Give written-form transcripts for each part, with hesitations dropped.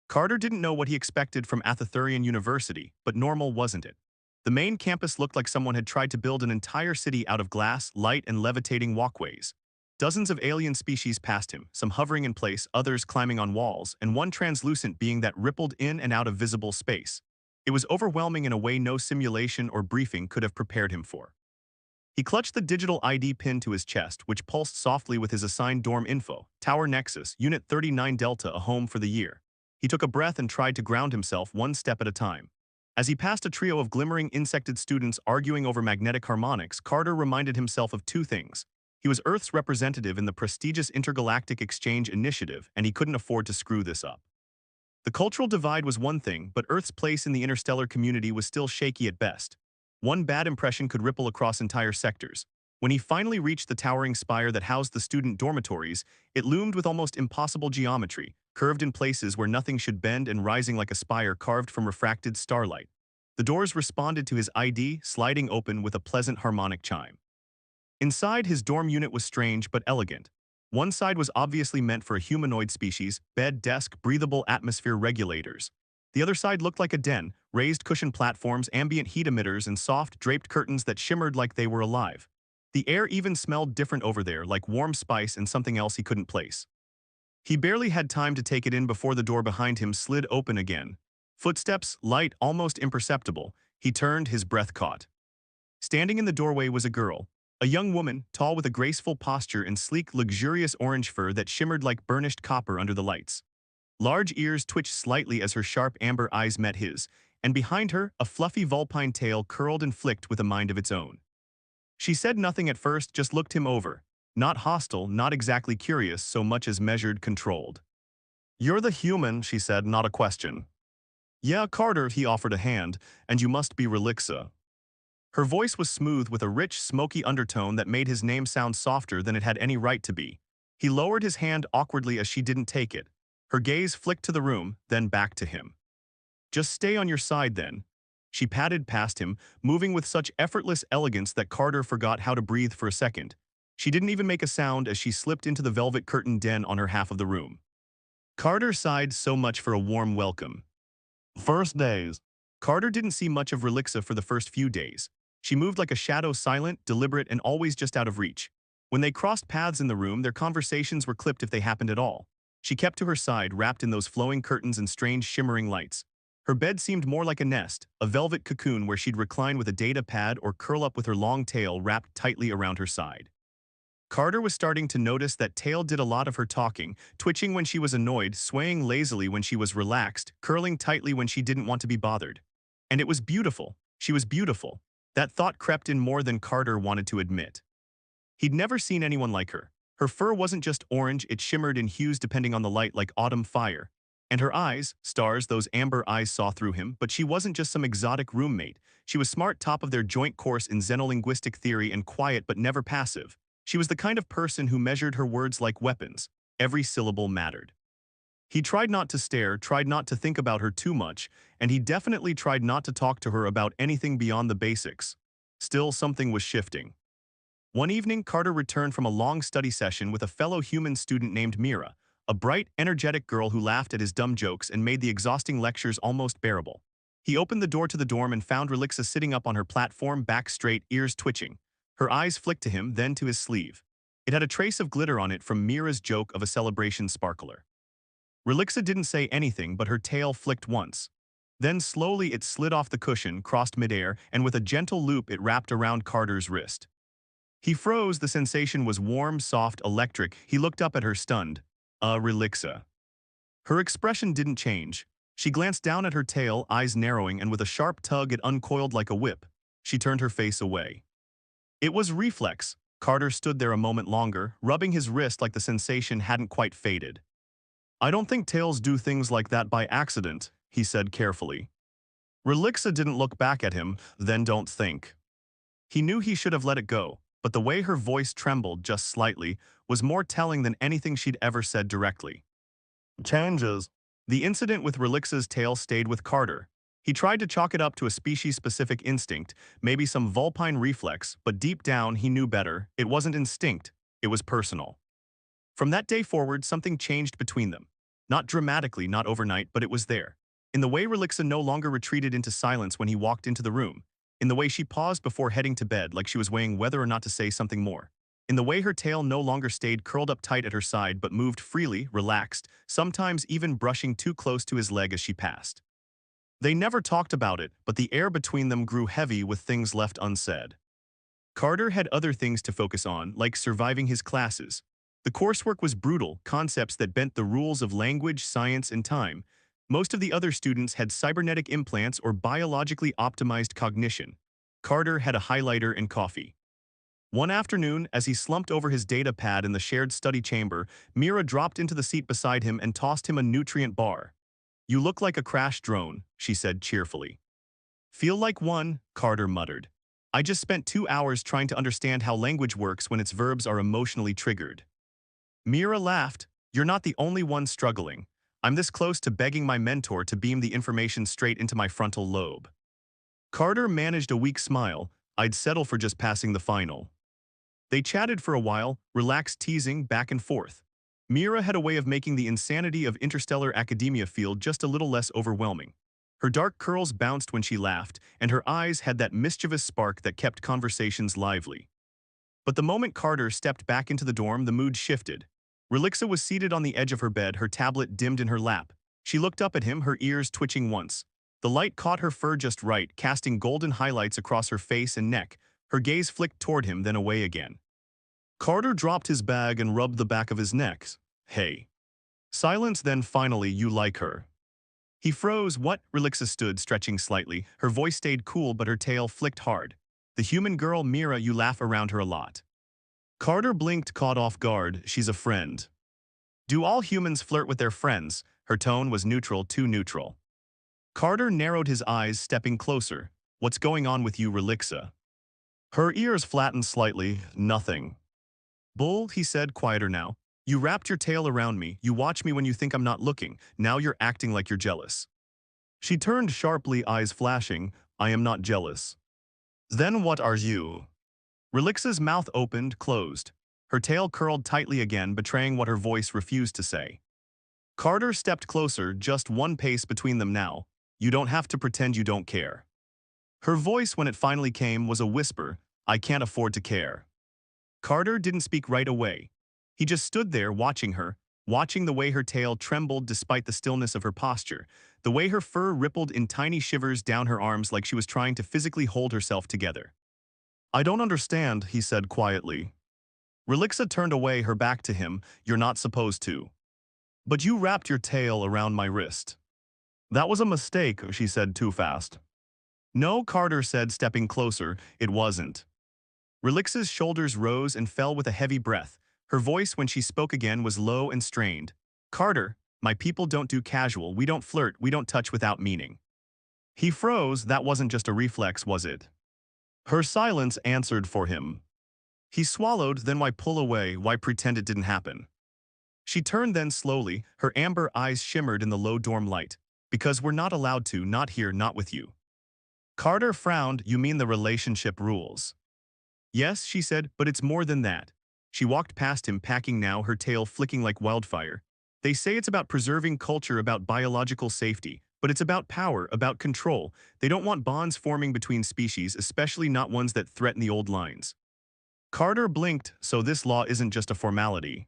Carter didn't know what he expected from Athathurian University, but normal wasn't it? The main campus looked like someone had tried to build an entire city out of glass, light, and levitating walkways. Dozens of alien species passed him, some hovering in place, others climbing on walls, and one translucent being that rippled in and out of visible space. It was overwhelming in a way no simulation or briefing could have prepared him for. He clutched the digital ID pin to his chest, which pulsed softly with his assigned dorm info, Tower Nexus, Unit 39 Delta, a home for the year. He took a breath and tried to ground himself one step at a time. As he passed a trio of glimmering insected students arguing over magnetic harmonics, Carter reminded himself of two things. He was Earth's representative in the prestigious Intergalactic Exchange Initiative, and he couldn't afford to screw this up. The cultural divide was one thing, but Earth's place in the interstellar community was still shaky at best. One bad impression could ripple across entire sectors. When he finally reached the towering spire that housed the student dormitories, it loomed with almost impossible geometry, curved in places where nothing should bend and rising like a spire carved from refracted starlight. The doors responded to his ID, sliding open with a pleasant harmonic chime. Inside, his dorm unit was strange but elegant. One side was obviously meant for a humanoid species, bed, desk, breathable atmosphere regulators. The other side looked like a den, raised cushion platforms, ambient heat emitters, and soft, draped curtains that shimmered like they were alive. The air even smelled different over there, like warm spice and something else he couldn't place. He barely had time to take it in before the door behind him slid open again. Footsteps, light, almost imperceptible. He turned, his breath caught. Standing in the doorway was a girl. A young woman, tall with a graceful posture and sleek, luxurious orange fur that shimmered like burnished copper under the lights. Large ears twitched slightly as her sharp amber eyes met his, and behind her, a fluffy vulpine tail curled and flicked with a mind of its own. She said nothing at first, just looked him over. Not hostile, not exactly curious, so much as measured, controlled. "You're the human," she said, "not a question." "Yeah, Carter," he offered a hand, "and you must be Relixa." Her voice was smooth with a rich, smoky undertone that made his name sound softer than it had any right to be. He lowered his hand awkwardly as she didn't take it. Her gaze flicked to the room, then back to him. "Just stay on your side, then." She padded past him, moving with such effortless elegance that Carter forgot how to breathe for a second. She didn't even make a sound as she slipped into the velvet curtained den on her half of the room. Carter sighed, so much for a warm welcome. First days. Carter didn't see much of Relixa for the first few days. She moved like a shadow, silent, deliberate, and always just out of reach. When they crossed paths in the room, their conversations were clipped if they happened at all. She kept to her side, wrapped in those flowing curtains and strange shimmering lights. Her bed seemed more like a nest, a velvet cocoon where she'd recline with a data pad or curl up with her long tail wrapped tightly around her side. Carter was starting to notice that tail did a lot of her talking, twitching when she was annoyed, swaying lazily when she was relaxed, curling tightly when she didn't want to be bothered. And it was beautiful. She was beautiful. That thought crept in more than Carter wanted to admit. He'd never seen anyone like her. Her fur wasn't just orange, it shimmered in hues depending on the light like autumn fire. And her eyes, stars, those amber eyes saw through him, but she wasn't just some exotic roommate. She was smart, top of their joint course in xenolinguistic theory, and quiet but never passive. She was the kind of person who measured her words like weapons. Every syllable mattered. He tried not to stare, tried not to think about her too much, and he definitely tried not to talk to her about anything beyond the basics. Still, something was shifting. One evening, Carter returned from a long study session with a fellow human student named Mira, a bright, energetic girl who laughed at his dumb jokes and made the exhausting lectures almost bearable. He opened the door to the dorm and found Relixa sitting up on her platform, back straight, ears twitching. Her eyes flicked to him, then to his sleeve. It had a trace of glitter on it from Mira's joke of a celebration sparkler. Relixa didn't say anything, but her tail flicked once. Then slowly it slid off the cushion, crossed midair, and with a gentle loop it wrapped around Carter's wrist. He froze. The sensation was warm, soft, electric. He looked up at her, stunned. Relixa. Her expression didn't change. She glanced down at her tail, eyes narrowing, and with a sharp tug it uncoiled like a whip. She turned her face away. It was reflex. Carter stood there a moment longer, rubbing his wrist like the sensation hadn't quite faded. "I don't think tails do things like that by accident," he said carefully. Relixa didn't look back at him, "Then don't think." He knew he should have let it go, but the way her voice trembled just slightly was more telling than anything she'd ever said directly. Changes. The incident with Relixa's tail stayed with Carter. He tried to chalk it up to a species-specific instinct, maybe some vulpine reflex, but deep down he knew better. It wasn't instinct, it was personal. From that day forward, something changed between them. Not dramatically, not overnight, but it was there. In the way Relixa no longer retreated into silence when he walked into the room. In the way she paused before heading to bed like she was weighing whether or not to say something more. In the way her tail no longer stayed curled up tight at her side but moved freely, relaxed, sometimes even brushing too close to his leg as she passed. They never talked about it, but the air between them grew heavy with things left unsaid. Carter had other things to focus on, like surviving his classes. The coursework was brutal, concepts that bent the rules of language, science, and time. Most of the other students had cybernetic implants or biologically optimized cognition. Carter had a highlighter and coffee. One afternoon, as he slumped over his data pad in the shared study chamber, Mira dropped into the seat beside him and tossed him a nutrient bar. "You look like a crashed drone," she said cheerfully. "Feel like one," Carter muttered. "I just spent 2 hours trying to understand how language works when its verbs are emotionally triggered." Mira laughed. "You're not the only one struggling. I'm this close to begging my mentor to beam the information straight into my frontal lobe." Carter managed a weak smile. "I'd settle for just passing the final." They chatted for a while, relaxed teasing back and forth. Mira had a way of making the insanity of interstellar academia feel just a little less overwhelming. Her dark curls bounced when she laughed, and her eyes had that mischievous spark that kept conversations lively. But the moment Carter stepped back into the dorm, the mood shifted. Relixa was seated on the edge of her bed, her tablet dimmed in her lap. She looked up at him, her ears twitching once. The light caught her fur just right, casting golden highlights across her face and neck. Her gaze flicked toward him, then away again. Carter dropped his bag and rubbed the back of his neck. "Hey." Silence, then finally, "You like her." He froze. "What?" Relixa stood, stretching slightly. Her voice stayed cool, but her tail flicked hard. "The human girl, Mira, you laugh around her a lot." Carter blinked, caught off guard. "She's a friend." "Do all humans flirt with their friends?" Her tone was neutral, too neutral. Carter narrowed his eyes, stepping closer. "What's going on with you, Relixa?" Her ears flattened slightly. "Nothing." "Bull," he said, quieter now. "You wrapped your tail around me. You watch me when you think I'm not looking. Now you're acting like you're jealous." She turned sharply, eyes flashing. "I am not jealous." "Then what are you?" Relixa's mouth opened, closed. Her tail curled tightly again, betraying what her voice refused to say. Carter stepped closer, just one pace between them now. "You don't have to pretend you don't care." Her voice, when it finally came, was a whisper. "I can't afford to care." Carter didn't speak right away. He just stood there watching her, watching the way her tail trembled despite the stillness of her posture, the way her fur rippled in tiny shivers down her arms like she was trying to physically hold herself together. "I don't understand," he said quietly. Relixa turned away, her back to him. "You're not supposed to." "But you wrapped your tail around my wrist." "That was a mistake," she said too fast. "No," Carter said, stepping closer, "it wasn't." Relixa's shoulders rose and fell with a heavy breath. Her voice, when she spoke again, was low and strained. "Carter, my people don't do casual, we don't flirt, we don't touch without meaning." He froze. That wasn't just a reflex, was it? Her silence answered for him. He swallowed. "Then why pull away, why pretend it didn't happen?" She turned then slowly, her amber eyes shimmered in the low dorm light. "Because we're not allowed to, not here, not with you." Carter frowned. "You mean the relationship rules?" "Yes," she said, "but it's more than that." She walked past him, packing now, her tail flicking like wildfire. "They say it's about preserving culture, about biological safety, but it's about power, about control. They don't want bonds forming between species, especially not ones that threaten the old lines." Carter blinked. "So this law isn't just a formality?"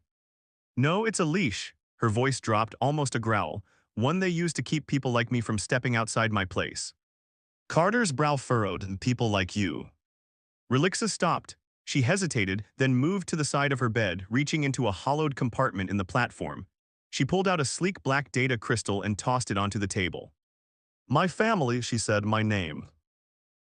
"No, it's a leash." Her voice dropped, almost a growl. "One they use to keep people like me from stepping outside my place." Carter's brow furrowed. "People like you." Relixa stopped. She hesitated, then moved to the side of her bed, reaching into a hollowed compartment in the platform. She pulled out a sleek black data crystal and tossed it onto the table. "My family," she said, "my name."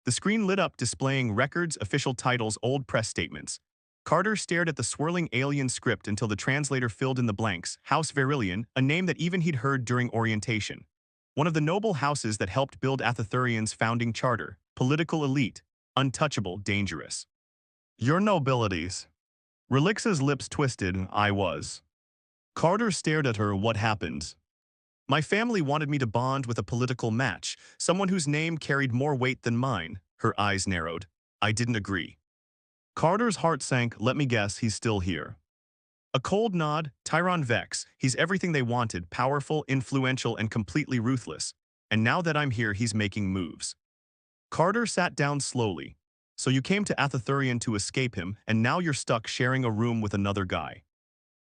The screen lit up, displaying records, official titles, old press statements. Carter stared at the swirling alien script until the translator filled in the blanks. House Verillion, a name that even he'd heard during orientation. One of the noble houses that helped build Athathurian's founding charter. Political elite. Untouchable, dangerous. "Your nobilities." Relixa's lips twisted. "I was." Carter stared at her. "What happened?" "My family wanted me to bond with a political match, someone whose name carried more weight than mine." Her eyes narrowed. "I didn't agree." Carter's heart sank. "Let me guess, he's still here." A cold nod, Tyron Vex, he's everything they wanted, powerful, influential, and completely ruthless. And now that I'm here, he's making moves. Carter sat down slowly. So you came to Athethurian to escape him, and now you're stuck sharing a room with another guy.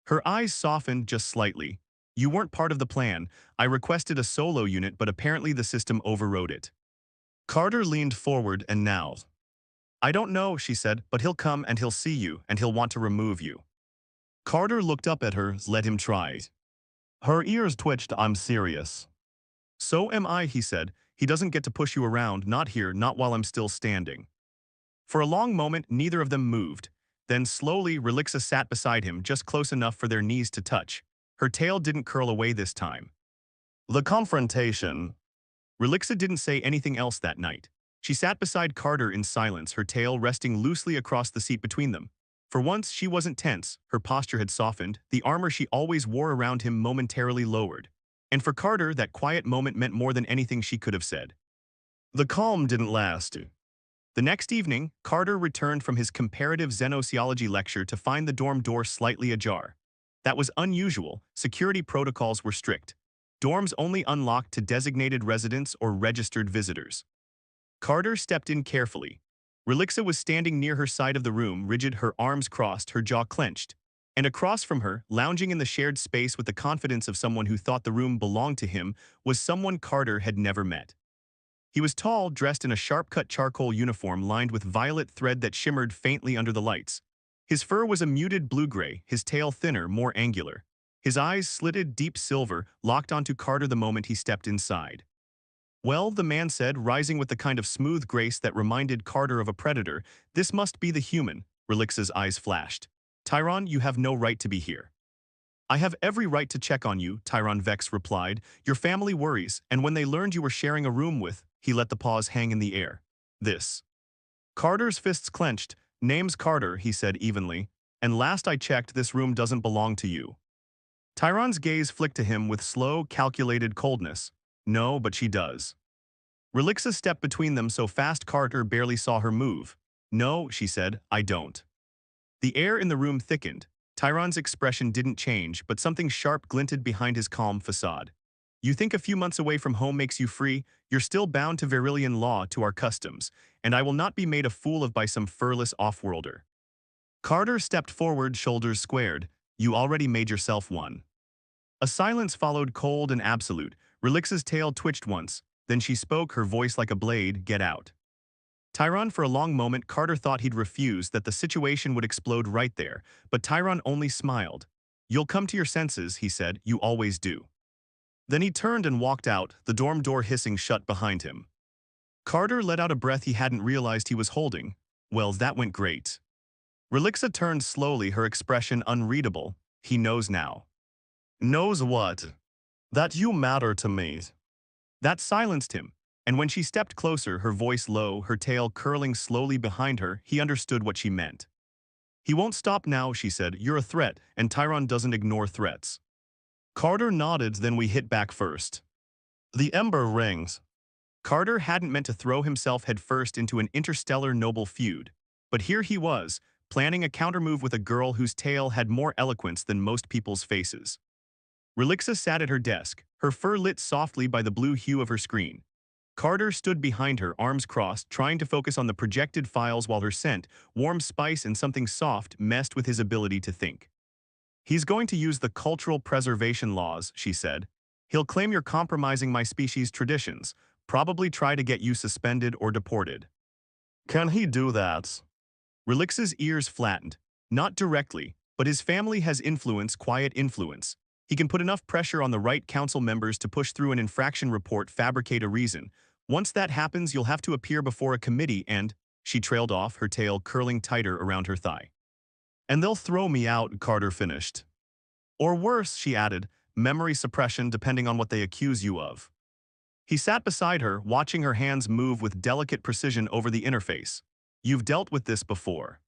Her eyes softened just slightly. You weren't part of the plan. I requested a solo unit, but apparently the system overrode it. Carter leaned forward and now. I don't know, she said, but he'll come and he'll see you, and he'll want to remove you. Carter looked up at her, let him try. Her ears twitched, I'm serious. So am I, he said. He doesn't get to push you around, not here, not while I'm still standing. For a long moment, neither of them moved. Then slowly, Relixa sat beside him, just close enough for their knees to touch. Her tail didn't curl away this time. The confrontation. Relixa didn't say anything else that night. She sat beside Carter in silence, her tail resting loosely across the seat between them. For once, she wasn't tense, her posture had softened, the armor she always wore around him momentarily lowered. And for Carter, that quiet moment meant more than anything she could have said. The calm didn't last. The next evening, Carter returned from his comparative xenociology lecture to find the dorm door slightly ajar. That was unusual, security protocols were strict. Dorms only unlocked to designated residents or registered visitors. Carter stepped in carefully. Relixa was standing near her side of the room, rigid, her arms crossed, her jaw clenched. And across from her, lounging in the shared space with the confidence of someone who thought the room belonged to him, was someone Carter had never met. He was tall, dressed in a sharp-cut charcoal uniform lined with violet thread that shimmered faintly under the lights. His fur was a muted blue-gray, his tail thinner, more angular. His eyes, slitted deep silver, locked onto Carter the moment he stepped inside. Well, the man said, rising with the kind of smooth grace that reminded Carter of a predator, this must be the human. Relixa's eyes flashed. Tyron, you have no right to be here. I have every right to check on you, Tyron Vex replied. Your family worries, and when they learned you were sharing a room with, he let the pause hang in the air. This. Carter's fists clenched. Name's Carter, he said evenly. And last I checked, this room doesn't belong to you. Tyron's gaze flicked to him with slow, calculated coldness. No, but she does. Relixa stepped between them so fast Carter barely saw her move. No, she said, I don't. The air in the room thickened. Tyron's expression didn't change, but something sharp glinted behind his calm facade. You think a few months away from home makes you free? You're still bound to Verilian law, to our customs, and I will not be made a fool of by some furless off-worlder. Carter stepped forward, shoulders squared. You already made yourself one. A silence followed, cold and absolute. Relixa's tail twitched once, then she spoke, her voice like a blade, get out. Tyron, for a long moment, Carter thought he'd refuse, that the situation would explode right there, but Tyron only smiled. You'll come to your senses, he said, you always do. Then he turned and walked out, the dorm door hissing shut behind him. Carter let out a breath he hadn't realized he was holding. Well, that went great. Relixa turned slowly, her expression unreadable. He knows now. Knows what? That you matter to me. That silenced him, and when she stepped closer, her voice low, her tail curling slowly behind her, he understood what she meant. He won't stop now, she said. You're a threat, and Tyron doesn't ignore threats. Carter nodded, then we hit back first. The ember rings. Carter hadn't meant to throw himself headfirst into an interstellar noble feud, but here he was, planning a countermove with a girl whose tale had more eloquence than most people's faces. Relixa sat at her desk, her fur lit softly by the blue hue of her screen. Carter stood behind her, arms crossed, trying to focus on the projected files while her scent, warm spice and something soft, messed with his ability to think. He's going to use the cultural preservation laws, she said. He'll claim you're compromising my species' traditions, probably try to get you suspended or deported. Can he do that? Relixa's ears flattened. Not directly, but his family has influence, quiet influence. He can put enough pressure on the right council members to push through an infraction report, fabricate a reason. Once that happens, you'll have to appear before a committee and, she trailed off, her tail curling tighter around her thigh. And they'll throw me out, Carter finished. Or worse, she added, memory suppression depending on what they accuse you of. He sat beside her, watching her hands move with delicate precision over the interface. You've dealt with this before.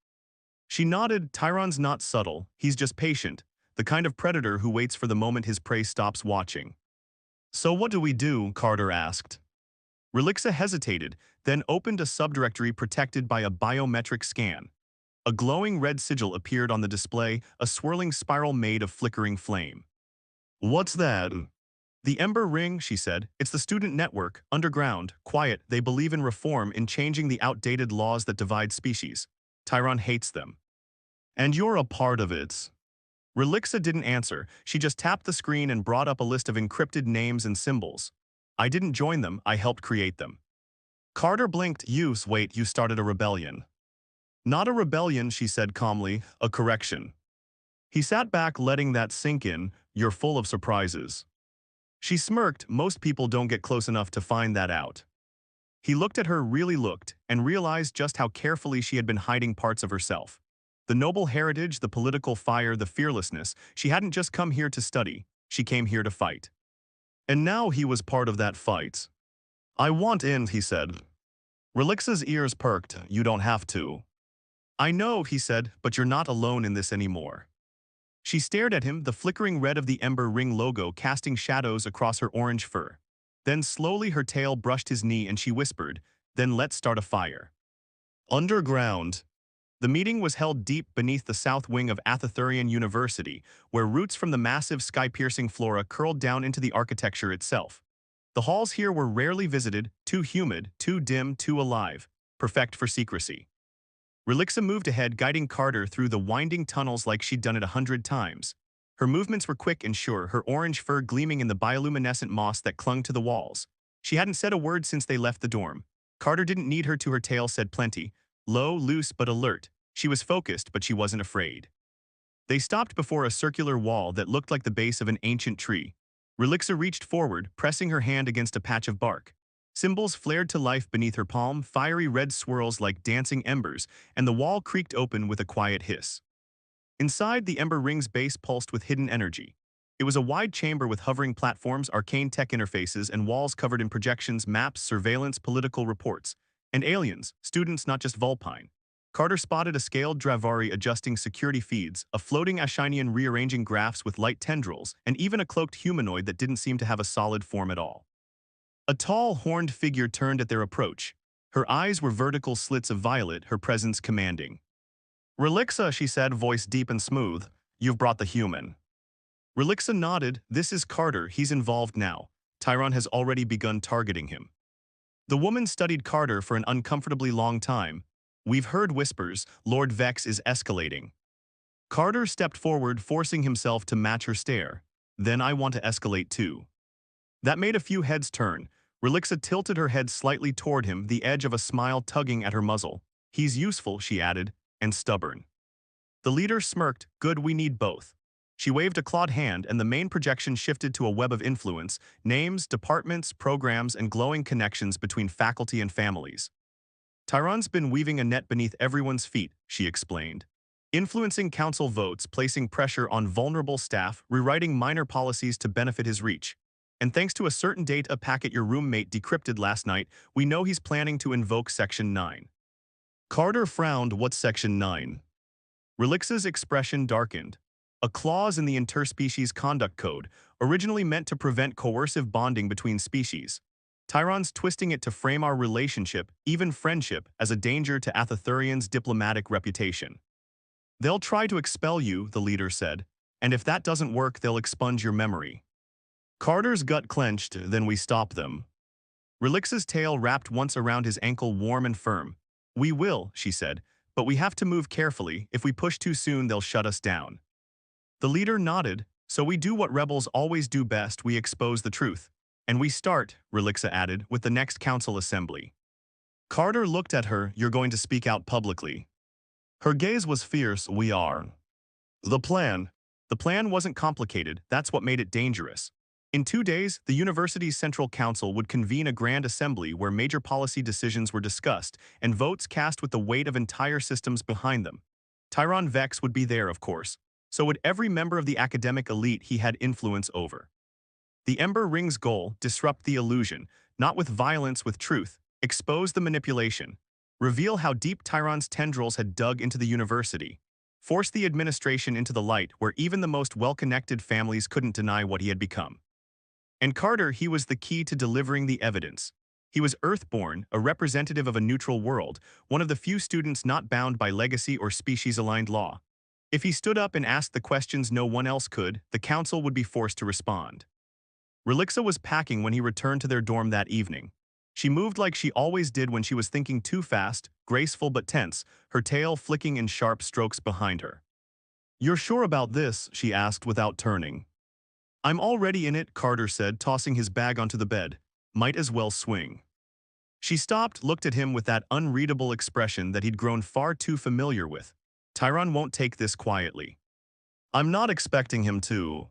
She nodded. Tyron's not subtle, he's just patient, the kind of predator who waits for the moment his prey stops watching. So what do we do? Carter asked. Relixa hesitated, then opened a subdirectory protected by a biometric scan. A glowing red sigil appeared on the display, a swirling spiral made of flickering flame. "What's that?" "The Ember Ring," she said. "It's the student network, underground, quiet. They believe in reform, in changing the outdated laws that divide species. Tyron hates them." "And you're a part of it." Relixa didn't answer. She just tapped the screen and brought up a list of encrypted names and symbols. "I didn't join them, I helped create them." Carter blinked. Wait, you started a rebellion." "Not a rebellion," she said calmly, "a correction." He sat back, letting that sink in. "You're full of surprises." She smirked. "Most people don't get close enough to find that out." He looked at her, really looked, and realized just how carefully she had been hiding parts of herself. The noble heritage, the political fire, the fearlessness. She hadn't just come here to study, she came here to fight. And now he was part of that fight. "I want in," he said. Relixa's ears perked. "You don't have to." "I know," he said, "but you're not alone in this anymore." She stared at him, the flickering red of the Ember Ring logo casting shadows across her orange fur. Then slowly her tail brushed his knee and she whispered, "Then let's start a fire." Underground. The meeting was held deep beneath the south wing of Athethurian University, where roots from the massive sky-piercing flora curled down into the architecture itself. The halls here were rarely visited, too humid, too dim, too alive, perfect for secrecy. Relixa moved ahead, guiding Carter through the winding tunnels like she'd done it 100 times. Her movements were quick and sure, her orange fur gleaming in the bioluminescent moss that clung to the walls. She hadn't said a word since they left the dorm. Carter didn't need her to, her tail said plenty. Low, loose, but alert. She was focused, but she wasn't afraid. They stopped before a circular wall that looked like the base of an ancient tree. Relixa reached forward, pressing her hand against a patch of bark. Symbols flared to life beneath her palm, fiery red swirls like dancing embers, and the wall creaked open with a quiet hiss. Inside, the Ember Ring's base pulsed with hidden energy. It was a wide chamber with hovering platforms, arcane tech interfaces, and walls covered in projections, maps, surveillance, political reports. And aliens, students, not just Vulpine. Carter spotted a scaled Dravari adjusting security feeds, a floating Ashinian rearranging graphs with light tendrils, and even a cloaked humanoid that didn't seem to have a solid form at all. A tall, horned figure turned at their approach. Her eyes were vertical slits of violet, her presence commanding. "Relixa," she said, voice deep and smooth, "you've brought the human." Relixa nodded. "This is Carter, he's involved now. Tyron has already begun targeting him." The woman studied Carter for an uncomfortably long time. "We've heard whispers, Lord Vex is escalating." Carter stepped forward, forcing himself to match her stare. "Then I want to escalate too." That made a few heads turn. Relixa tilted her head slightly toward him, the edge of a smile tugging at her muzzle. "He's useful," she added, "and stubborn." The leader smirked. "Good, we need both." She waved a clawed hand, and the main projection shifted to a web of influence, names, departments, programs, and glowing connections between faculty and families. "Tyron's been weaving a net beneath everyone's feet," she explained. "Influencing council votes, placing pressure on vulnerable staff, rewriting minor policies to benefit his reach. And thanks to a certain data packet your roommate decrypted last night, we know he's planning to invoke Section 9. Carter frowned. "What's Section 9? Relixa's expression darkened. "A clause in the interspecies conduct code, originally meant to prevent coercive bonding between species. Tyron's twisting it to frame our relationship, even friendship, as a danger to Athethurian's diplomatic reputation." "They'll try to expel you," the leader said. "And if that doesn't work, they'll expunge your memory." Carter's gut clenched. "Then we stop them." Relixa's tail wrapped once around his ankle, warm and firm. "We will," she said, "but we have to move carefully. If we push too soon, they'll shut us down." The leader nodded. "So we do what rebels always do best, we expose the truth. And we start," Relixa added, "with the next council assembly." Carter looked at her. "You're going to speak out publicly." Her gaze was fierce. "We are." The plan. The plan wasn't complicated, that's what made it dangerous. In 2 days, the university's central council would convene a grand assembly where major policy decisions were discussed and votes cast with the weight of entire systems behind them. Tyron Vex would be there, of course. So would every member of the academic elite he had influence over. The Ember Ring's goal: disrupt the illusion, not with violence, with truth, expose the manipulation, reveal how deep Tyron's tendrils had dug into the university, force the administration into the light where even the most well-connected families couldn't deny what he had become. And Carter, he was the key to delivering the evidence. He was Earthborn, a representative of a neutral world, one of the few students not bound by legacy or species-aligned law. If he stood up and asked the questions no one else could, the council would be forced to respond. Relixa was packing when he returned to their dorm that evening. She moved like she always did when she was thinking too fast, graceful but tense, her tail flicking in sharp strokes behind her. "You're sure about this?" she asked without turning. "I'm already in it," Carter said, tossing his bag onto the bed. "Might as well swing." She stopped, looked at him with that unreadable expression that he'd grown far too familiar with. Tyron won't take this quietly. "I'm not expecting him to."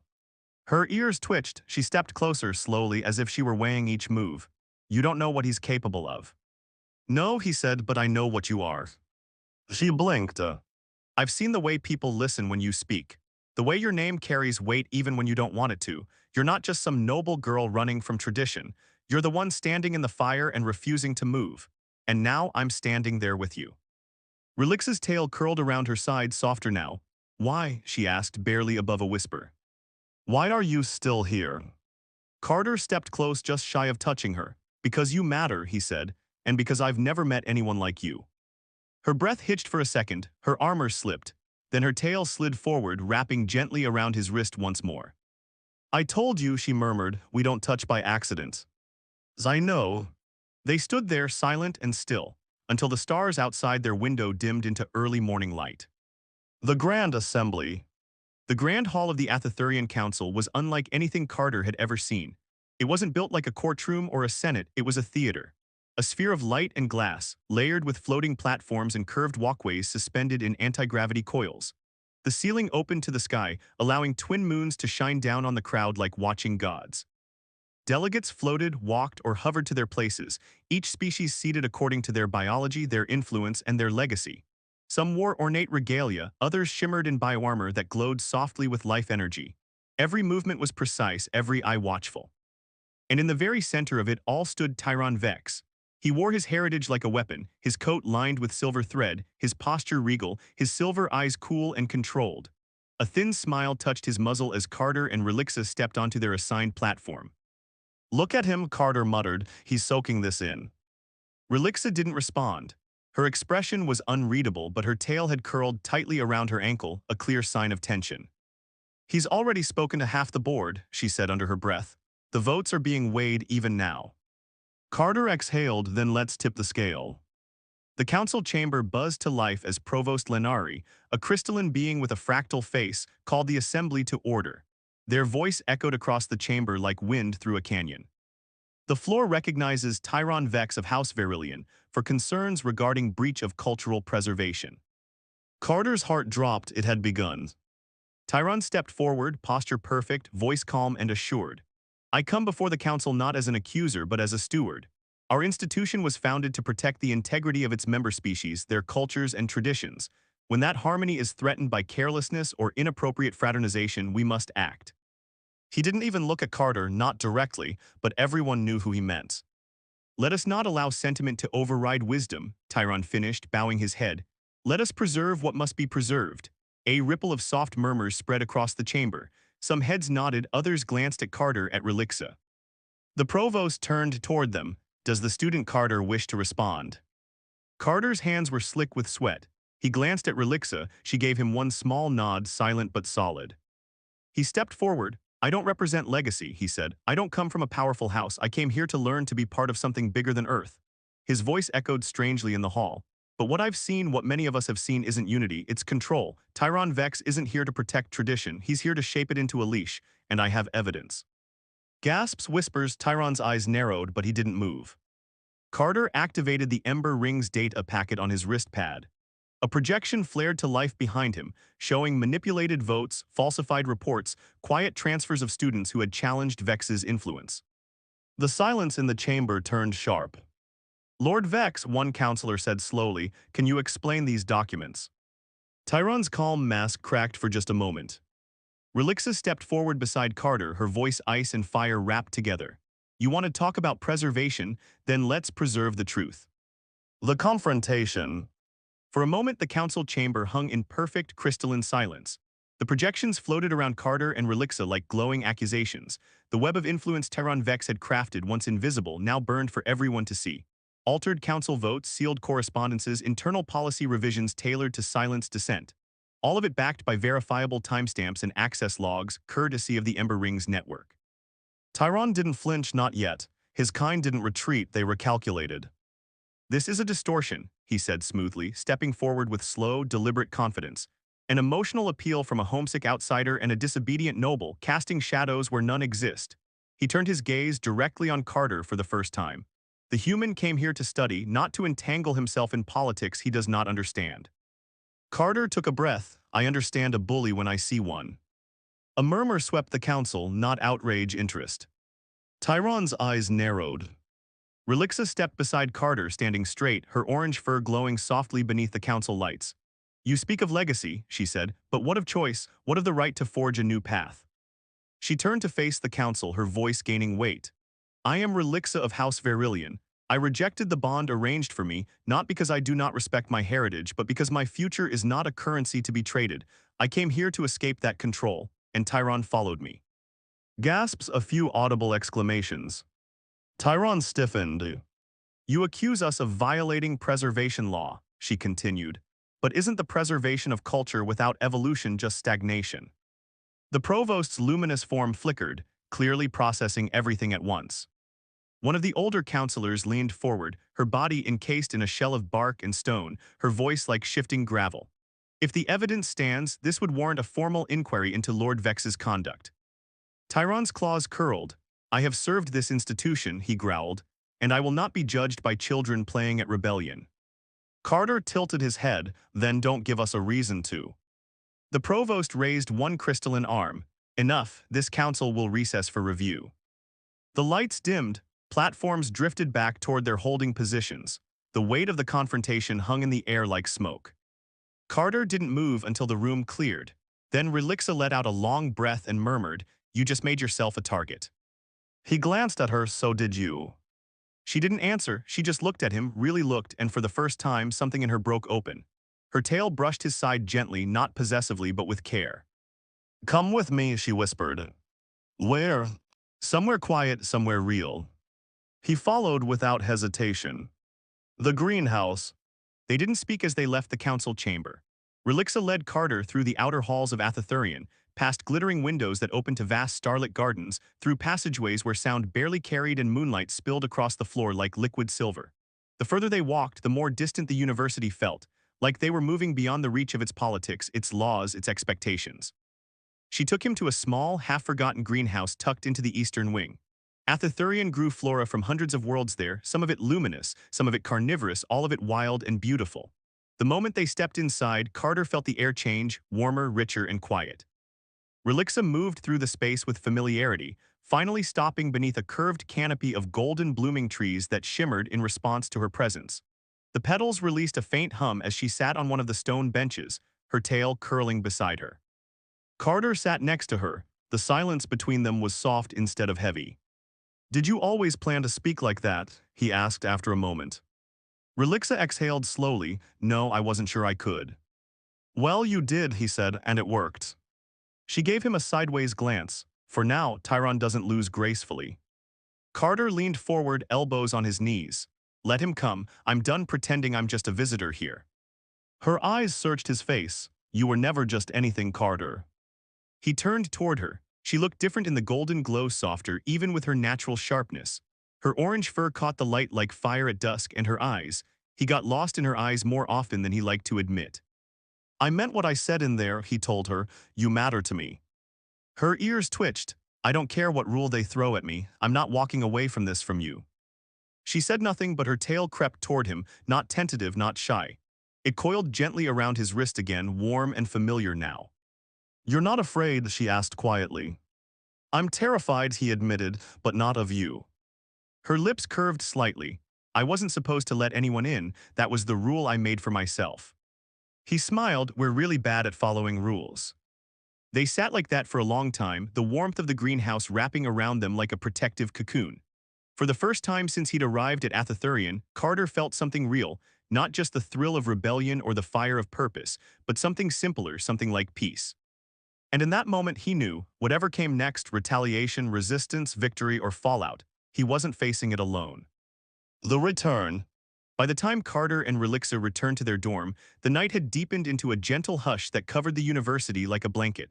Her ears twitched. She stepped closer slowly as if she were weighing each move. "You don't know what he's capable of." "No," he said, "but I know what you are." She blinked. "I've seen the way people listen when you speak. The way your name carries weight even when you don't want it to. You're not just some noble girl running from tradition. You're the one standing in the fire and refusing to move. And now I'm standing there with you." Relixa's tail curled around her side, softer now. "Why?" she asked, barely above a whisper. "Why are you still here?" Carter stepped close, just shy of touching her. "Because you matter," he said, "and because I've never met anyone like you." Her breath hitched for a second, her armor slipped. Then her tail slid forward, wrapping gently around his wrist once more. "I told you," she murmured, "we don't touch by accident." "I know." They stood there, silent and still, until the stars outside their window dimmed into early morning light. The Grand Assembly. The Grand Hall of the Athathurian Council was unlike anything Carter had ever seen. It wasn't built like a courtroom or a senate, it was a theater. A sphere of light and glass, layered with floating platforms and curved walkways suspended in anti-gravity coils. The ceiling opened to the sky, allowing twin moons to shine down on the crowd like watching gods. Delegates floated, walked, or hovered to their places, each species seated according to their biology, their influence, and their legacy. Some wore ornate regalia, others shimmered in bioarmor that glowed softly with life energy. Every movement was precise, every eye watchful. And in the very center of it all stood Tyron Vex. He wore his heritage like a weapon, his coat lined with silver thread, his posture regal, his silver eyes cool and controlled. A thin smile touched his muzzle as Carter and Relixa stepped onto their assigned platform. "Look at him," Carter muttered, "he's soaking this in." Relixa didn't respond. Her expression was unreadable, but her tail had curled tightly around her ankle, a clear sign of tension. "He's already spoken to half the board," she said under her breath. "The votes are being weighed even now." Carter exhaled, "Then let's tip the scale." The council chamber buzzed to life as Provost Lenari, a crystalline being with a fractal face, called the assembly to order. Their voice echoed across the chamber like wind through a canyon. "The floor recognizes Tyron Vex of House Verilion for concerns regarding breach of cultural preservation." Carter's heart dropped. It had begun. Tyron stepped forward, posture perfect, voice calm and assured. "I come before the council not as an accuser but as a steward. Our institution was founded to protect the integrity of its member species, their cultures and traditions. When that harmony is threatened by carelessness or inappropriate fraternization, we must act." He didn't even look at Carter, not directly, but everyone knew who he meant. "Let us not allow sentiment to override wisdom," Tyron finished, bowing his head. "Let us preserve what must be preserved." A ripple of soft murmurs spread across the chamber. Some heads nodded, others glanced at Carter, at Relixa. The provost turned toward them. "Does the student Carter wish to respond?" Carter's hands were slick with sweat. He glanced at Relixa. She gave him one small nod, silent but solid. He stepped forward. "I don't represent legacy," he said. "I don't come from a powerful house. I came here to learn to be part of something bigger than Earth." His voice echoed strangely in the hall. "But what I've seen, what many of us have seen, isn't unity, it's control. Tyron Vex isn't here to protect tradition, he's here to shape it into a leash, and I have evidence." Gasps, whispers, Tyron's eyes narrowed, but he didn't move. Carter activated the Ember Rings data packet on his wrist pad. A projection flared to life behind him, showing manipulated votes, falsified reports, quiet transfers of students who had challenged Vex's influence. The silence in the chamber turned sharp. "Lord Vex," one counselor said slowly, "can you explain these documents?" Tyron's calm mask cracked for just a moment. Relixa stepped forward beside Carter, her voice ice and fire wrapped together. "You want to talk about preservation? Then let's preserve the truth." The confrontation. For a moment the council chamber hung in perfect crystalline silence. The projections floated around Carter and Relixa like glowing accusations. The web of influence Terran Vex had crafted, once invisible, now burned for everyone to see. Altered council votes, sealed correspondences, internal policy revisions tailored to silence dissent. All of it backed by verifiable timestamps and access logs, courtesy of the Ember Rings network. Tyron didn't flinch, not yet. His kind didn't retreat, they recalculated. "This is a distortion," he said smoothly, stepping forward with slow, deliberate confidence. An emotional appeal from a homesick outsider and a disobedient noble, casting shadows where none exist. He turned his gaze directly on Carter for the first time. The human came here to study, not to entangle himself in politics he does not understand. Carter took a breath. "I understand a bully when I see one." A murmur swept the council, not outrage, interest. Tyron's eyes narrowed. Relixa stepped beside Carter, standing straight, her orange fur glowing softly beneath the council lights. "You speak of legacy," she said, "but what of choice? What of the right to forge a new path?" She turned to face the council, her voice gaining weight. "I am Relixa of House Verillion. I rejected the bond arranged for me, not because I do not respect my heritage, but because my future is not a currency to be traded. I came here to escape that control, and Tyron followed me." Gasps, a few audible exclamations. Tyron stiffened. "You accuse us of violating preservation law," she continued. "But isn't the preservation of culture without evolution just stagnation?" The provost's luminous form flickered, clearly processing everything at once. One of the older counselors leaned forward, her body encased in a shell of bark and stone, her voice like shifting gravel. "If the evidence stands, this would warrant a formal inquiry into Lord Vex's conduct." Tyron's claws curled. "I have served this institution," he growled, "and I will not be judged by children playing at rebellion." Carter tilted his head. "Then don't give us a reason to." The provost raised one crystalline arm. "Enough, this council will recess for review." The lights dimmed, platforms drifted back toward their holding positions. The weight of the confrontation hung in the air like smoke. Carter didn't move until the room cleared. Then Relixa let out a long breath and murmured, "You just made yourself a target." He glanced at her. "So did you." She didn't answer, she just looked at him, really looked, and for the first time something in her broke open. Her tail brushed his side gently, not possessively but with care. "Come with me," she whispered. "Where?" "Somewhere quiet, somewhere real." He followed without hesitation. "The greenhouse." They didn't speak as they left the council chamber. Relixa led Carter through the outer halls of Athathurian, past glittering windows that opened to vast starlit gardens, through passageways where sound barely carried and moonlight spilled across the floor like liquid silver. The further they walked, the more distant the university felt, like they were moving beyond the reach of its politics, its laws, its expectations. She took him to a small, half-forgotten greenhouse tucked into the eastern wing. Athathurian grew flora from hundreds of worlds there, some of it luminous, some of it carnivorous, all of it wild and beautiful. The moment they stepped inside, Carter felt the air change, warmer, richer, and quiet. Relixa moved through the space with familiarity, finally stopping beneath a curved canopy of golden blooming trees that shimmered in response to her presence. The petals released a faint hum as she sat on one of the stone benches, her tail curling beside her. Carter sat next to her. The silence between them was soft instead of heavy. "Did you always plan to speak like that?" he asked after a moment. Relixa exhaled slowly. "No, I wasn't sure I could." "Well, you did," he said, "and it worked." She gave him a sideways glance. For now, Tyron doesn't lose gracefully. Carter leaned forward, elbows on his knees. "Let him come. I'm done pretending I'm just a visitor here." Her eyes searched his face. "You were never just anything, Carter." He turned toward her. She looked different in the golden glow, softer, even with her natural sharpness. Her orange fur caught the light like fire at dusk, and her eyes. He got lost in her eyes more often than he liked to admit. "I meant what I said in there," he told her. "You matter to me." Her ears twitched. "I don't care what rule they throw at me. I'm not walking away from this from you." She said nothing, but her tail crept toward him, not tentative, not shy. It coiled gently around his wrist again, warm and familiar now. "You're not afraid?" she asked quietly. "I'm terrified," he admitted, "but not of you." Her lips curved slightly. "I wasn't supposed to let anyone in. That was the rule I made for myself." He smiled. "We're really bad at following rules." They sat like that for a long time, the warmth of the greenhouse wrapping around them like a protective cocoon. For the first time since he'd arrived at Athathurian, Carter felt something real, not just the thrill of rebellion or the fire of purpose, but something simpler, something like peace. And in that moment he knew, whatever came next, retaliation, resistance, victory, or fallout, he wasn't facing it alone. The return. By the time Carter and Relixa returned to their dorm, the night had deepened into a gentle hush that covered the university like a blanket.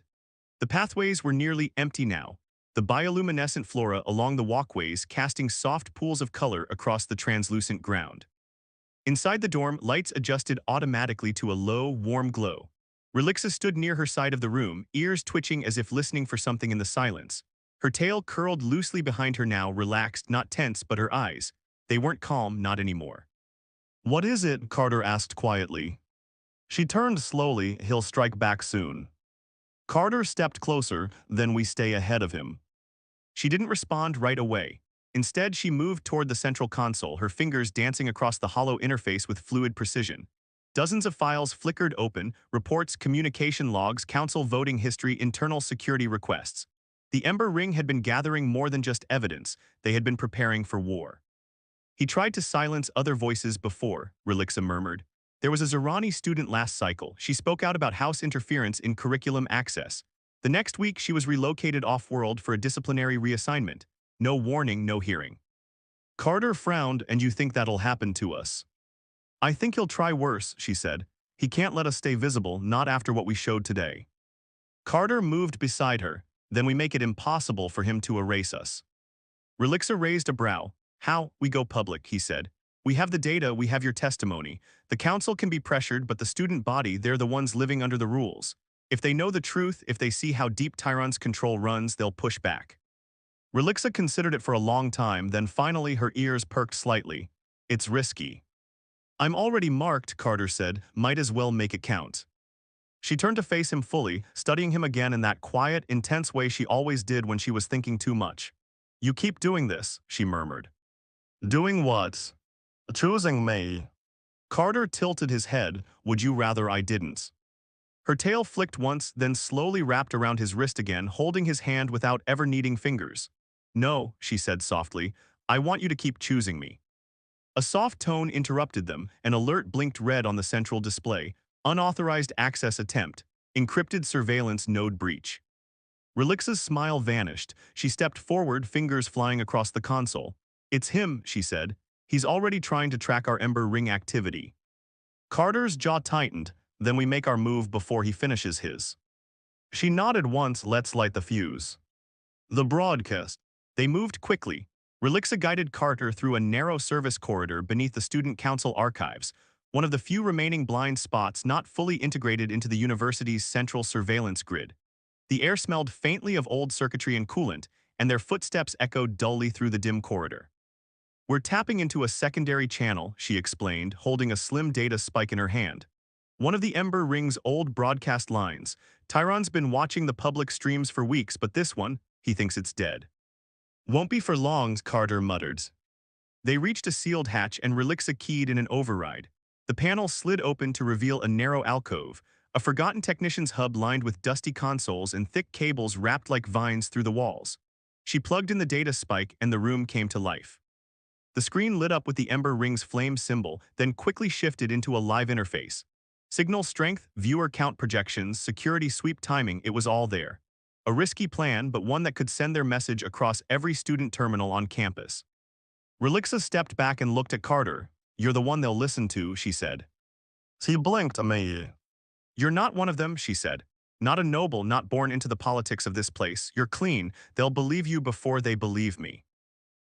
The pathways were nearly empty now, the bioluminescent flora along the walkways casting soft pools of color across the translucent ground. Inside the dorm, lights adjusted automatically to a low, warm glow. Relixa stood near her side of the room, ears twitching as if listening for something in the silence. Her tail curled loosely behind her now, relaxed, not tense, but her eyes. They weren't calm, not anymore. "What is it?" Carter asked quietly. She turned slowly. "He'll strike back soon." Carter stepped closer, "Then we stay ahead of him." She didn't respond right away. Instead, she moved toward the central console, her fingers dancing across the hollow interface with fluid precision. Dozens of files flickered open, reports, communication logs, council voting history, internal security requests. The Ember Ring had been gathering more than just evidence, they had been preparing for war. He tried to silence other voices before, Relixa murmured. There was a Zerani student last cycle. She spoke out about House interference in curriculum access. The next week, she was relocated off-world for a disciplinary reassignment. No warning, no hearing. Carter frowned. "And you think that'll happen to us?" "I think he'll try worse," she said. "He can't let us stay visible, not after what we showed today." Carter moved beside her. "Then we make it impossible for him to erase us." Relixa raised a brow. "How? We go public," he said. "We have the data, we have your testimony. The council can be pressured, but the student body, they're the ones living under the rules. If they know the truth, if they see how deep Tyron's control runs, they'll push back." Relixa considered it for a long time, then finally her ears perked slightly. "It's risky." "I'm already marked," Carter said. "Might as well make it count." She turned to face him fully, studying him again in that quiet, intense way she always did when she was thinking too much. "You keep doing this," she murmured. "Doing what?" "Choosing me." Carter tilted his head. "Would you rather I didn't?" Her tail flicked once, then slowly wrapped around his wrist again, holding his hand without ever needing fingers. "No," she said softly. "I want you to keep choosing me." A soft tone interrupted them. An alert blinked red on the central display. Unauthorized access attempt. Encrypted surveillance node breach. Relixa's smile vanished. She stepped forward, fingers flying across the console. "It's him," she said. "He's already trying to track our Ember Ring activity." Carter's jaw tightened. "Then we make our move before he finishes his." She nodded once. "Let's light the fuse." The broadcast. They moved quickly. Relixa guided Carter through a narrow service corridor beneath the Student Council archives, one of the few remaining blind spots not fully integrated into the university's central surveillance grid. The air smelled faintly of old circuitry and coolant, and their footsteps echoed dully through the dim corridor. "We're tapping into a secondary channel," she explained, holding a slim data spike in her hand. "One of the Ember Ring's old broadcast lines. Tyron's been watching the public streams for weeks, but this one, he thinks it's dead." "Won't be for long," Carter muttered. They reached a sealed hatch and Relixa keyed in an override. The panel slid open to reveal a narrow alcove, a forgotten technician's hub lined with dusty consoles and thick cables wrapped like vines through the walls. She plugged in the data spike and the room came to life. The screen lit up with the Ember Ring's flame symbol, then quickly shifted into a live interface. Signal strength, viewer count projections, security sweep timing, it was all there. A risky plan, but one that could send their message across every student terminal on campus. Relixa stepped back and looked at Carter. "You're the one they'll listen to," she said. He blinked at me. "You're not one of them," she said. "Not a noble, not born into the politics of this place. You're clean. They'll believe you before they believe me."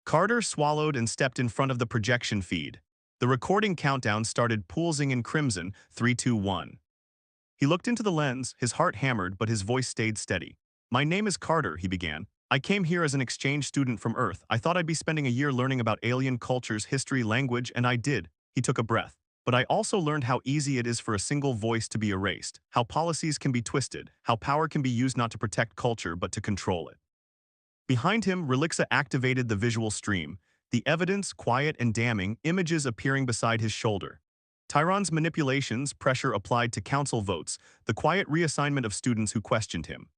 Carter swallowed and stepped in front of the projection feed. The recording countdown started pulsing in crimson, 3, 2, 1. He looked into the lens, his heart hammered, but his voice stayed steady. "My name is Carter," he began. "I came here as an exchange student from Earth. I thought I'd be spending a year learning about alien cultures, history, language, and I did." He took a breath. "But I also learned how easy it is for a single voice to be erased, how policies can be twisted, how power can be used not to protect culture but to control it." Behind him, Relixa activated the visual stream. The evidence, quiet and damning, images appearing beside his shoulder. Tyron's manipulations, pressure applied to council votes, the quiet reassignment of students who questioned him.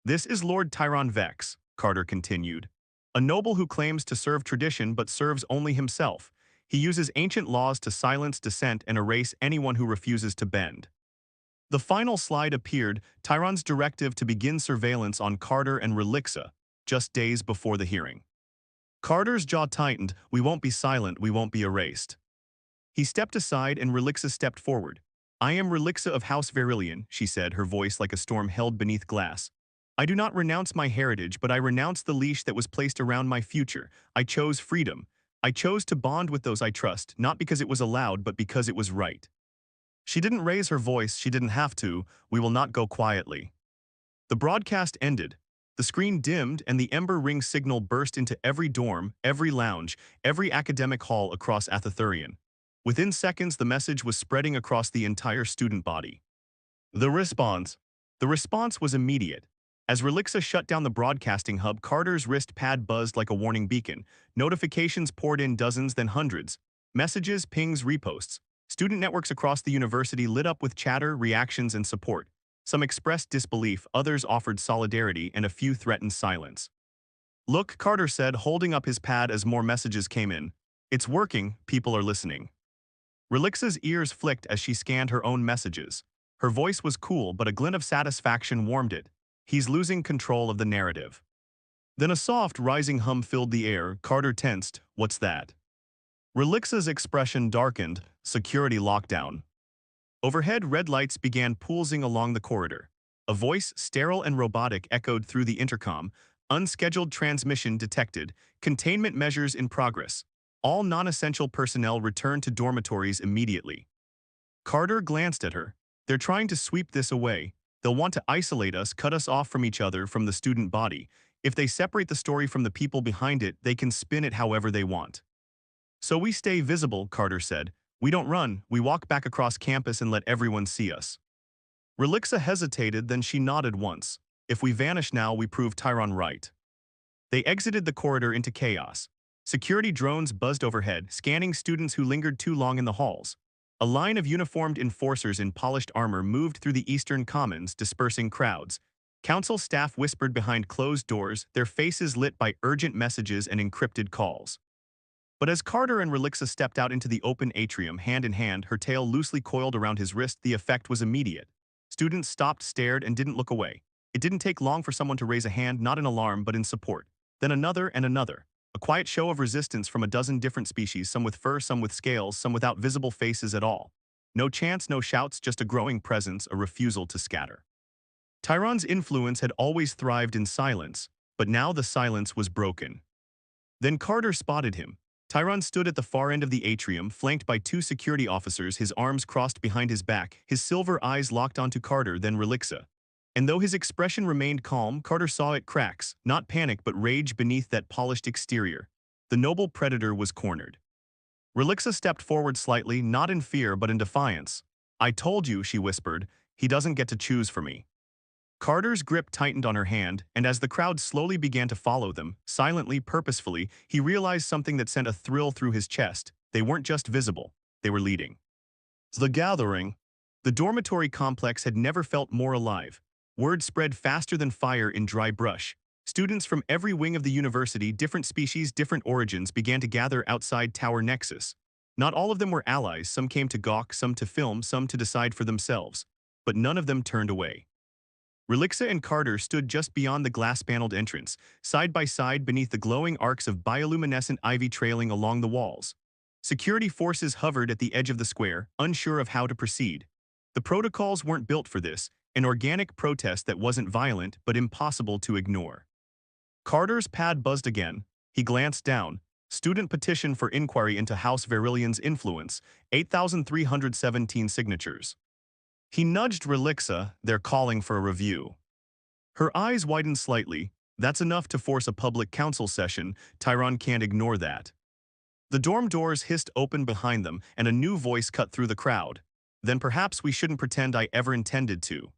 "This is Lord Tyron Vex," Carter continued. "A noble who claims to serve tradition but serves only himself. He uses ancient laws to silence dissent and erase anyone who refuses to bend." The final slide appeared, Tyron's directive to begin surveillance on Carter and Relixa, just days before the hearing. Carter's jaw tightened. "We won't be silent, we won't be erased." He stepped aside and Relixa stepped forward. "I am Relixa of House Verillion," she said, her voice like a storm held beneath glass. "I do not renounce my heritage, but I renounce the leash that was placed around my future. I chose freedom. I chose to bond with those I trust, not because it was allowed, but because it was right." She didn't raise her voice, she didn't have to. "We will not go quietly." The broadcast ended. The screen dimmed and the Ember Ring signal burst into every dorm, every lounge, every academic hall across Athathurian. Within seconds, the message was spreading across the entire student body. The response. The response was immediate. As Relixa shut down the broadcasting hub, Carter's wrist pad buzzed like a warning beacon. Notifications poured in, dozens, then hundreds. Messages, pings, reposts. Student networks across the university lit up with chatter, reactions, and support. Some expressed disbelief, others offered solidarity, and a few threatened silence. "Look," Carter said, holding up his pad as more messages came in. "It's working, people are listening." Relixa's ears flicked as she scanned her own messages. Her voice was cool, but a glint of satisfaction warmed it. "He's losing control of the narrative." Then a soft, rising hum filled the air. Carter tensed. "What's that?" Relixa's expression darkened. "Security lockdown." Overhead, red lights began pulsing along the corridor. A voice, sterile and robotic, echoed through the intercom. "Unscheduled transmission detected. Containment measures in progress. All non-essential personnel return to dormitories immediately." Carter glanced at her. "They're trying to sweep this away. They'll want to isolate us, cut us off from each other, from the student body. If they separate the story from the people behind it, they can spin it however they want." "So we stay visible," Carter said. "We don't run, we walk back across campus and let everyone see us." Relixa hesitated, then she nodded once. "If we vanish now, we prove Tyron right." They exited the corridor into chaos. Security drones buzzed overhead, scanning students who lingered too long in the halls. A line of uniformed enforcers in polished armor moved through the eastern commons, dispersing crowds. Council staff whispered behind closed doors, their faces lit by urgent messages and encrypted calls. But as Carter and Relixa stepped out into the open atrium, hand in hand, her tail loosely coiled around his wrist, the effect was immediate. Students stopped, stared, and didn't look away. It didn't take long for someone to raise a hand, not in alarm, but in support. Then another and another. A quiet show of resistance from a dozen different species, some with fur, some with scales, some without visible faces at all. No chants, no shouts, just a growing presence, a refusal to scatter. Tyron's influence had always thrived in silence, but now the silence was broken. Then Carter spotted him. Tyron stood at the far end of the atrium, flanked by two security officers, his arms crossed behind his back, his silver eyes locked onto Carter, then Relixa. And though his expression remained calm, Carter saw it cracks, not panic but rage beneath that polished exterior. The noble predator was cornered. Relixa stepped forward slightly, not in fear but in defiance. "I told you," she whispered, "he doesn't get to choose for me." Carter's grip tightened on her hand, and as the crowd slowly began to follow them, silently, purposefully, he realized something that sent a thrill through his chest. They weren't just visible, they were leading. The gathering. The dormitory complex had never felt more alive. Word spread faster than fire in dry brush. Students from every wing of the university, different species, different origins, began to gather outside Tower Nexus. Not all of them were allies, some came to gawk, some to film, some to decide for themselves. But none of them turned away. Relixa and Carter stood just beyond the glass-paneled entrance, side by side beneath the glowing arcs of bioluminescent ivy trailing along the walls. Security forces hovered at the edge of the square, unsure of how to proceed. The protocols weren't built for this, an organic protest that wasn't violent but impossible to ignore. Carter's pad buzzed again. He glanced down. Student petition for inquiry into House Verillion's influence, 8,317 signatures. He nudged Relixa. "They're calling for a review." Her eyes widened slightly. "That's enough to force a public council session. Tyron can't ignore that." The dorm doors hissed open behind them, and a new voice cut through the crowd. "Then perhaps we shouldn't pretend I ever intended to."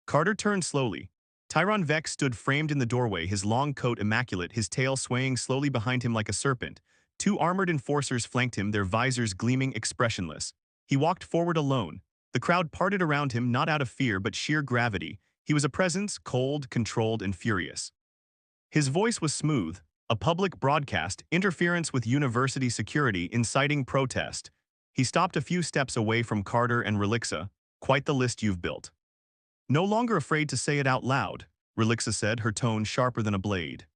Carter turned slowly. Tyron Vex stood framed in the doorway, his long coat immaculate, his tail swaying slowly behind him like a serpent. Two armored enforcers flanked him, their visors gleaming, expressionless. He walked forward alone. The crowd parted around him, not out of fear but sheer gravity. He was a presence, cold, controlled, and furious. His voice was smooth, a public broadcast, interference with university security, inciting protest. He stopped a few steps away from Carter and Relixa. Quite the list you've built. No longer afraid to say it out loud, Relixa said, her tone sharper than a blade.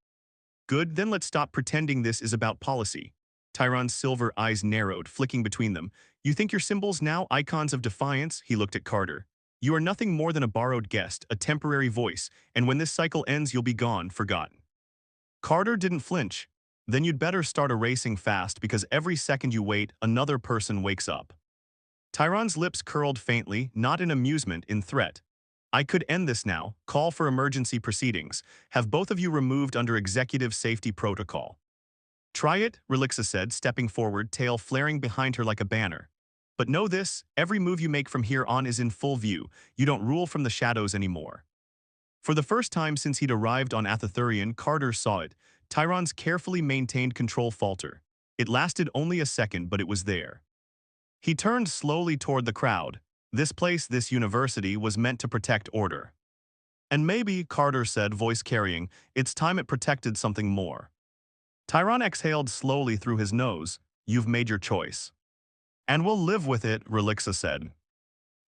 Good, then let's stop pretending this is about policy. Tyron's silver eyes narrowed, flicking between them. You think your symbols now icons of defiance? He looked at Carter. You are nothing more than a borrowed guest, a temporary voice, and when this cycle ends you'll be gone, forgotten. Carter didn't flinch. Then you'd better start erasing fast because every second you wait, another person wakes up. Tyron's lips curled faintly, not in amusement, in threat. I could end this now, call for emergency proceedings, have both of you removed under executive safety protocol. Try it, Relixa said, stepping forward, tail flaring behind her like a banner. But know this, every move you make from here on is in full view. You don't rule from the shadows anymore. For the first time since he'd arrived on Athathurian, Carter saw it, Tyron's carefully maintained control falter. It lasted only a second, but it was there. He turned slowly toward the crowd. This place, this university, was meant to protect order. And maybe, Carter said, voice carrying, it's time it protected something more. Tyron exhaled slowly through his nose. You've made your choice. And we'll live with it, Relixa said.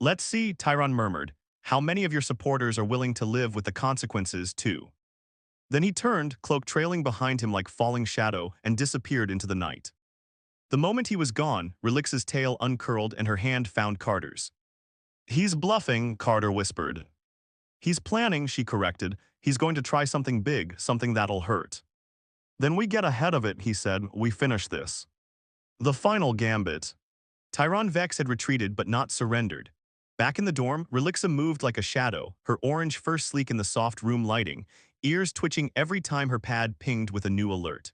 Let's see, Tyron murmured. How many of your supporters are willing to live with the consequences, too? Then he turned, cloak trailing behind him like falling shadow, and disappeared into the night. The moment he was gone, Relixa's tail uncurled and her hand found Carter's. He's bluffing, Carter whispered. He's planning, she corrected. He's going to try something big, something that'll hurt. Then we get ahead of it, he said. We finish this. The final gambit. Tyron Vex had retreated but not surrendered. Back in the dorm, Relixa moved like a shadow, her orange fur sleek in the soft room lighting, ears twitching every time her pad pinged with a new alert.